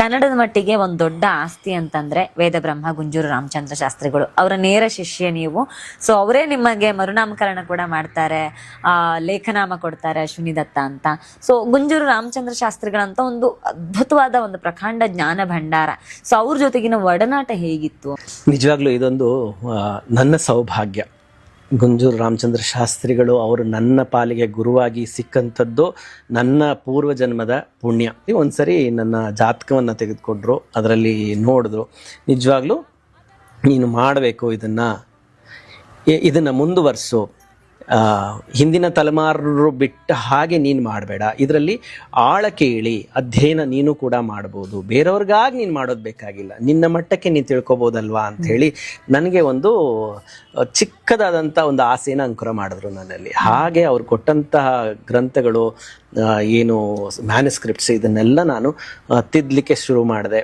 ಕನ್ನಡದ ಮಟ್ಟಿಗೆ ಒಂದು ದೊಡ್ಡ ಆಸ್ತಿ ಅಂತಂದ್ರೆ ವೇದಬ್ರಹ್ಮ ಗುಂಜೂರು ರಾಮಚಂದ್ರ ಶಾಸ್ತ್ರಿಗಳು, ಅವರ ನೇರ ಶಿಷ್ಯ ನೀವು. ಸೊ ಅವರೇ ನಿಮಗೆ ಮರುನಾಮಕರಣ ಕೂಡ ಮಾಡ್ತಾರೆ, ಲೇಖನಾಮ ಕೊಡ್ತಾರೆ ಅಶ್ವಿನಿ ದತ್ತ ಅಂತ. ಸೊ ಗುಂಜೂರು ರಾಮಚಂದ್ರ ಶಾಸ್ತ್ರಿಗಳಂತ ಒಂದು ಅದ್ಭುತವಾದ ಒಂದು ಪ್ರಕಾಂಡ ಜ್ಞಾನ ಭಂಡಾರ. ಸೊ ಅವ್ರ ಜೊತೆಗಿನ ಒಡನಾಟ ಹೇಗಿತ್ತು? ನಿಜವಾಗ್ಲೂ ಇದೊಂದು ನನ್ನ ಸೌಭಾಗ್ಯ. ಗುಂಜೂರು ರಾಮಚಂದ್ರ ಶಾಸ್ತ್ರಿಗಳು ಅವರು ನನ್ನ ಪಾಲಿಗೆ ಗುರುವಾಗಿ ಸಿಕ್ಕಂಥದ್ದು ನನ್ನ ಪೂರ್ವಜನ್ಮದ ಪುಣ್ಯ. ಒಂದ್ಸರಿ ನನ್ನ ಜಾತಕವನ್ನು ತೆಗೆದುಕೊಂಡ್ರು, ಅದರಲ್ಲಿ ನೋಡಿದ್ರು, ನಿಜವಾಗ್ಲೂ ನೀನು ಮಾಡಬೇಕು, ಇದನ್ನು ಮುಂದುವರಿಸು, ಹಿಂದಿನ ತಲೆಮಾರು ಬಿಟ್ಟ ಹಾಗೆ ನೀನು ಮಾಡಬೇಡ, ಇದರಲ್ಲಿ ಆಳಕ್ಕೆ ಇಳಿ, ಅಧ್ಯಯನ ನೀನು ಕೂಡ ಮಾಡ್ಬೋದು, ಬೇರೆಯವ್ರಿಗಾಗಿ ನೀನು ಮಾಡೋದು ಬೇಕಾಗಿಲ್ಲ, ನಿನ್ನ ಮಟ್ಟಕ್ಕೆ ನೀನು ತಿಳ್ಕೊಬೋದಲ್ವಾ ಅಂಥೇಳಿ ನನಗೆ ಒಂದು ಚಿಕ್ಕದಾದಂಥ ಒಂದು ಆಸೆನ ಅಂಕುರ ಮಾಡಿದ್ರು ನನ್ನಲ್ಲಿ. ಹಾಗೆ ಅವ್ರು ಕೊಟ್ಟಂತಹ ಗ್ರಂಥಗಳು ಏನು ಮ್ಯಾನುಸ್ಕ್ರಿಪ್ಟ್ಸ್ ಇದನ್ನೆಲ್ಲ ನಾನು ತಿದ್ದಲಿಕ್ಕೆ ಶುರು ಮಾಡಿದೆ.